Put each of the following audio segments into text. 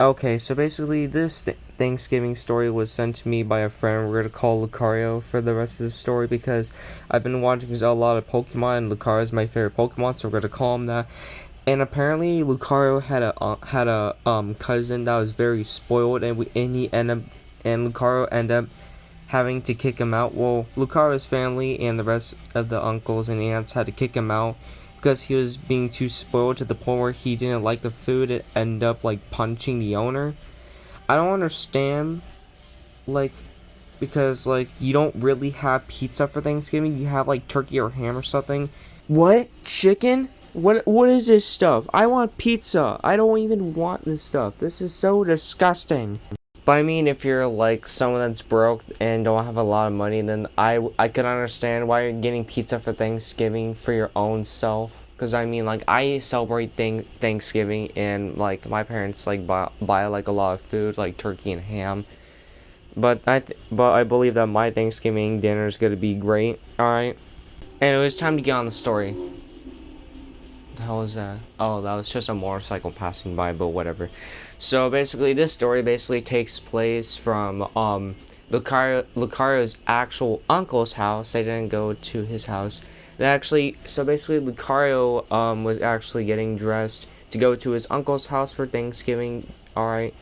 Okay, so basically this Thanksgiving story was sent to me by a friend. We're gonna call Lucario for the rest of the story because I've been watching a lot of Pokemon and Lucario is my favorite Pokemon, so we're gonna call him that. And apparently Lucario had a cousin that was very spoiled, and he ended up and Lucario ended up having to kick him out. Well, Lucario's family and the rest of the uncles and aunts had to kick him out because he was being too spoiled to the point where he didn't like the food and ended up like punching the owner. I don't understand, like, because like you don't really have pizza for Thanksgiving. You have like turkey or ham or something. What? Chicken? What is this stuff? I want pizza. I don't even want this stuff. This is so disgusting. But I mean, if you're like someone that's broke and don't have a lot of money, then I could understand why you're getting pizza for Thanksgiving for your own self. Cause I mean, like I celebrate Thanksgiving and like my parents like buy like a lot of food like turkey and ham. But I believe that my Thanksgiving dinner is gonna be great. All right, and it was time to get on the story. The hell is that? Oh, that was just a motorcycle passing by, but whatever. So basically, this story basically takes place from Lucario's actual uncle's house. They didn't go to his house. So basically, Lucario was actually getting dressed to go to his uncle's house for Thanksgiving. All right,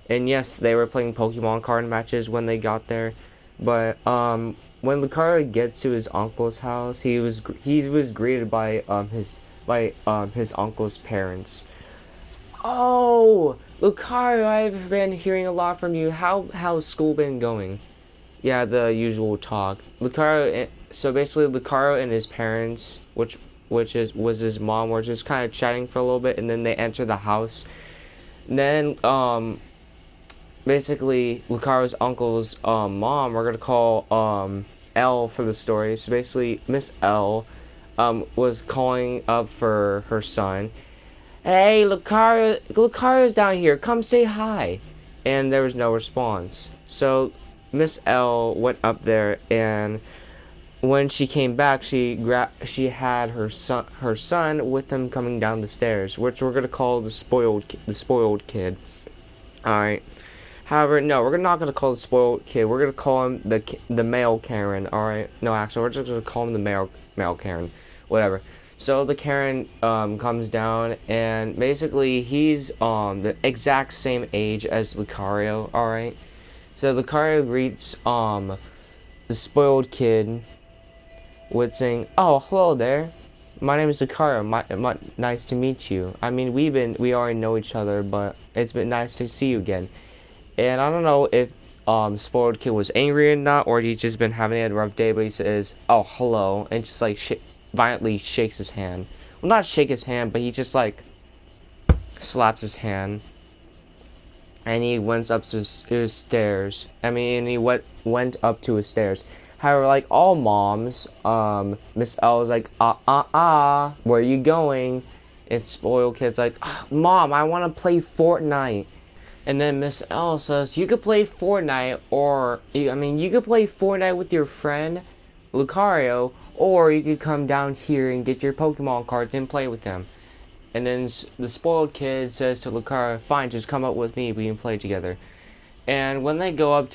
and yes, they were playing Pokemon card matches when they got there, but when Lucario gets to his uncle's house, he was greeted by his uncle's parents. Oh, Lucario, I've been hearing a lot from you. How's school been going? Yeah, the usual talk. So basically, Lucario and his parents, which was his mom, were just kind of chatting for a little bit, and then they enter the house. And then basically Lucario's uncle's mom, we're gonna call L for the story. So basically, Miss L was calling up for her son. Hey, Lucario's down here. Come say hi. And there was no response. So Miss L went up there, and when she came back, she had her son with them coming down the stairs, which we're gonna call the spoiled kid. All right. However, no, we're not gonna call the spoiled kid. We're gonna call him the male Karen. All right. No, actually, we're just gonna call him the male Karen. Whatever. So the Karen comes down, and basically he's the exact same age as Lucario. All right. So Lucario greets the spoiled kid with saying, "Oh, hello there. My name is Lucario. Nice to meet you. I mean, we already know each other, but it's been nice to see you again." And I don't know if spoiled kid was angry or not, or he's just been having a rough day. But he says, "Oh, hello," and just like violently shakes his hand. Well, not shake his hand, but he just like slaps his hand, and he went up to his stairs. I mean, he went up to his stairs. However, like all moms, Miss L was like, where are you going? It's spoiled kid's like, Mom, I want to play Fortnite. And then Miss L says, you could play Fortnite, you could play Fortnite with your friend, Lucario, or you could come down here and get your Pokemon cards and play with them. And then the spoiled kid says to Lucario, fine, just come up with me, we can play together. And when they go up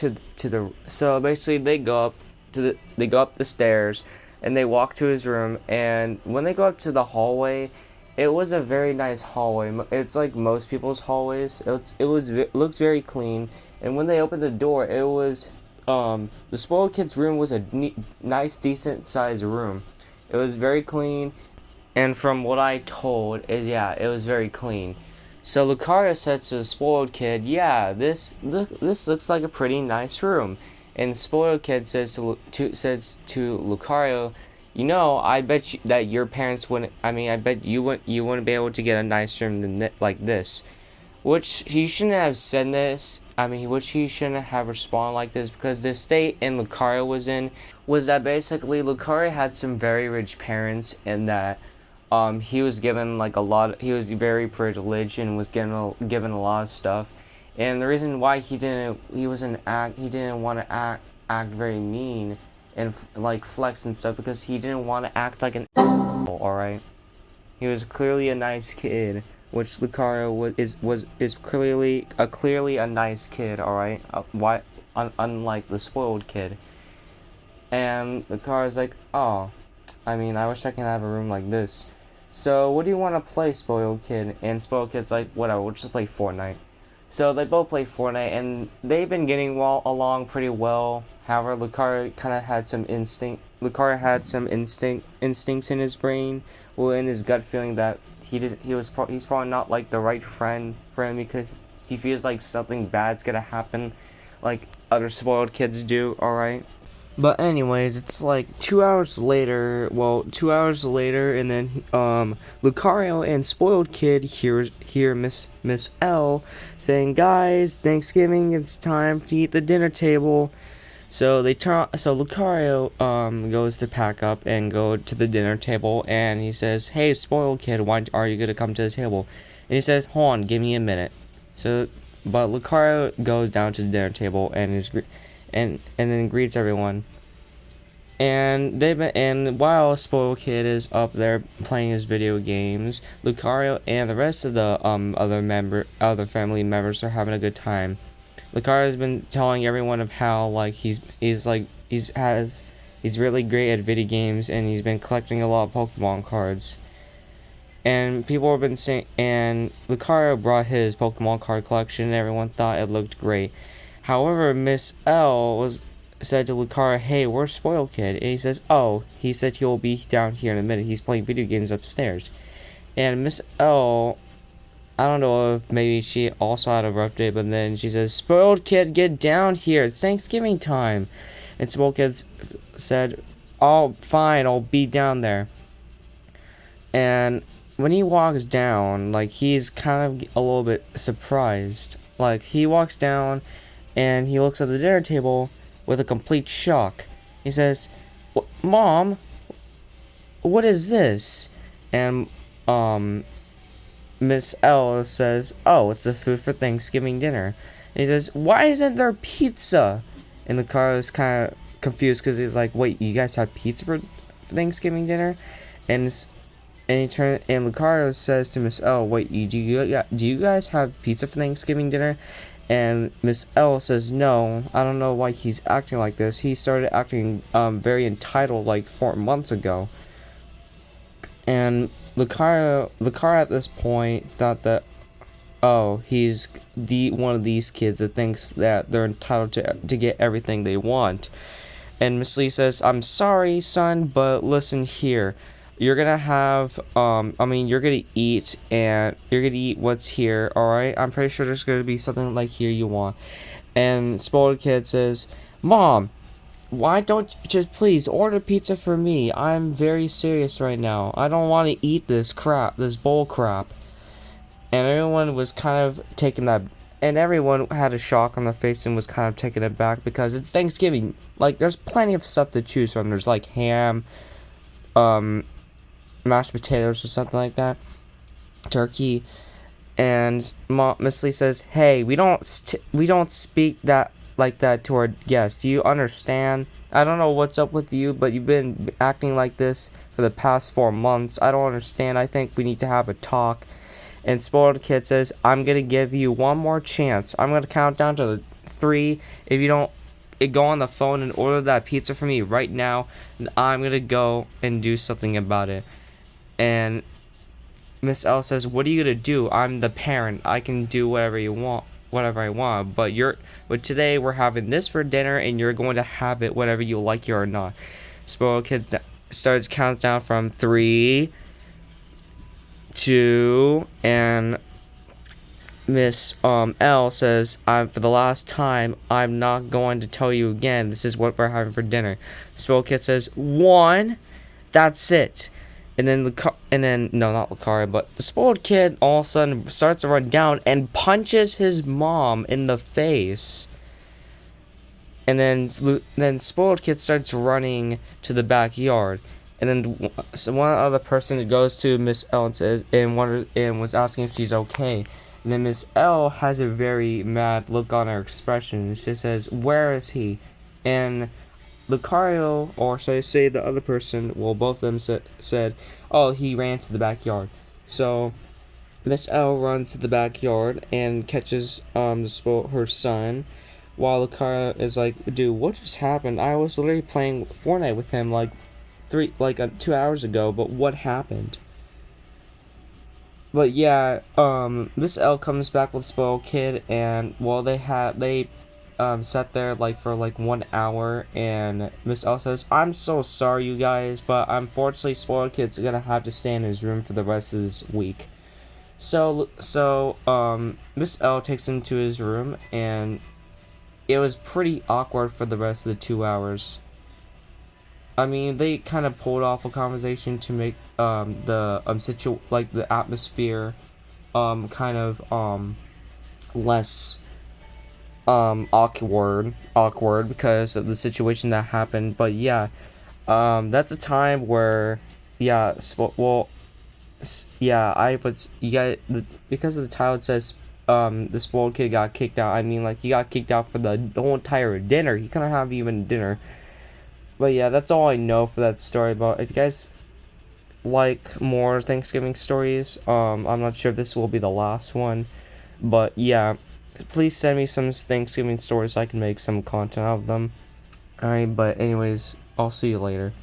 so basically they go up the stairs, and they walk to his room, and when they go up to the hallway, it was a very nice hallway. It's like most people's hallways. It looks very clean. And when they opened the door, it was the spoiled kid's room was a nice, decent sized room. It was very clean, and from what I told, it was very clean. So Lucario says to the spoiled kid, "Yeah, this looks like a pretty nice room." And the spoiled kid says to Lucario, I bet you that your parents wouldn't. I bet you wouldn't be able to get a nice room like this. Which he shouldn't have said this. Which he shouldn't have responded like this, because the state and Lucario was in was that basically Lucario had some very rich parents, and that he was given like a lot. He was very privileged and was given a lot of stuff. And the reason why he didn't want to act very mean and like flex and stuff, because he didn't want to act like an all right. He was clearly a nice kid, which Lucario is clearly a nice kid, all right. Unlike the spoiled kid. And Lucario's like, oh, I mean, I wish I could have a room like this. So what do you want to play, spoiled kid? And spoiled kid's like, whatever, we'll just play Fortnite. So they both play Fortnite, and they've been getting along pretty well. However, Lucario kind of had some instinct. Lucario had some instincts in his brain, well, in his gut feeling that he's probably not like the right friend for him because he feels like something bad's gonna happen, like other spoiled kids do. All right. But anyways, it's like 2 hours later. Well, 2 hours later, and then Lucario and Spoiled Kid hear Miss L saying, "Guys, Thanksgiving. It's time to eat the dinner table." So Lucario goes to pack up and go to the dinner table, and he says, "Hey, Spoiled Kid, why are you gonna come to the table?" And he says, "Hold on, give me a minute." So, but Lucario goes down to the dinner table and then greets everyone. And while Spoiled Kid is up there playing his video games, Lucario and the rest of the other family members are having a good time. Lucario has been telling everyone of how like he's really great at video games, and he's been collecting a lot of Pokemon cards. And people have been saying, and Lucario brought his Pokemon card collection, and everyone thought it looked great. However, Miss L said to Lucario, "Hey, where's Spoiled Kid?" And he says, "Oh, he said he'll be down here in a minute. He's playing video games upstairs." And Miss L, I don't know if maybe she also had a rough day, but then she says, "Spoiled Kid, get down here. It's Thanksgiving time." And Spoiled Kid said, "Oh, fine, I'll be down there." And when he walks down, like, he's kind of a little bit surprised. Like, he walks down and he looks at the dinner table with a complete shock. He says, "Mom, what is this?" And Miss L says, "Oh, it's the food for Thanksgiving dinner." And he says, "Why isn't there pizza?" And the car is kind of confused because he's like, "Wait, you guys have pizza for Thanksgiving dinner?" And Lucario says to Miss L, "Wait, do you guys have pizza for Thanksgiving dinner?" And Miss L says, "No, I don't know why he's acting like this. He started acting very entitled like 4 months ago." And Lucario at this point thought that, oh, he's one of these kids that thinks that they're entitled to get everything they want. And Miss Lee says, "I'm sorry, son, but listen here. You're gonna have you're gonna eat, and you're gonna eat what's here, alright? I'm pretty sure there's gonna be something like here you want." And Spoiled Kid says, "Mom, why don't you just please order pizza for me? I'm very serious right now. I don't want to eat this bull crap." And everyone was kind of everyone had a shock on their face and was kind of taken aback because it's Thanksgiving. Like, there's plenty of stuff to choose from. There's like ham, mashed potatoes or something like that, turkey. And Miss Lee says, "Hey, we don't speak that like that to our guests. Do you understand? I don't know what's up with you, but you've been acting like this for the past 4 months. I don't understand. I think we need to have a talk." And Spoiled Kid says, "I'm gonna give you one more chance. I'm gonna count down to 3. If you don't go on the phone and order that pizza for me right now, then I'm gonna go and do something about it." And Miss L says, "What are you gonna do? I'm the parent. I can do whatever I want. But today we're having this for dinner, and you're going to have it whether you like it or not." Spoiled Kid starts counting down from 3, 2, and Miss L says, For the last time, I'm not going to tell you again. This is what we're having for dinner." Spoiled Kid says, 1. That's it. And then no, not Lucario, but the Spoiled Kid all of a sudden starts to run down and punches his mom in the face. And then Spoiled Kid starts running to the backyard. And then one other person goes to Miss L and was asking if she's okay. And then Miss L has a very mad look on her expression. She says, "Where is he?" And Lucario, or should I say the other person, well, both of them said, "Oh, he ran to the backyard." So Miss L runs to the backyard and catches her son, while Lucario is like, "Dude, what just happened? I was literally playing Fortnite with him like 2 hours ago, but what happened?" But yeah, Miss L comes back with Spoiled Kid, and well, they sat there like for like 1 hour, and Miss L says, "I'm so sorry, you guys, but unfortunately, Spoiled Kid's gonna have to stay in his room for the rest of this week." So Miss L takes him to his room, and it was pretty awkward for the rest of the 2 hours. I mean, they kind of pulled off a conversation to make the atmosphere kind of less awkward because of the situation that happened. But yeah, that's a time where yeah, yeah, I would you got because of the title it says the spoiled kid got kicked out. I mean, like, he got kicked out for the whole entire dinner. He couldn't have even dinner. But yeah, that's all I know for that story. But if you guys like more Thanksgiving stories, I'm not sure if this will be the last one, but yeah, please send me some Thanksgiving stories so I can make some content out of them. Alright, but anyways, I'll see you later.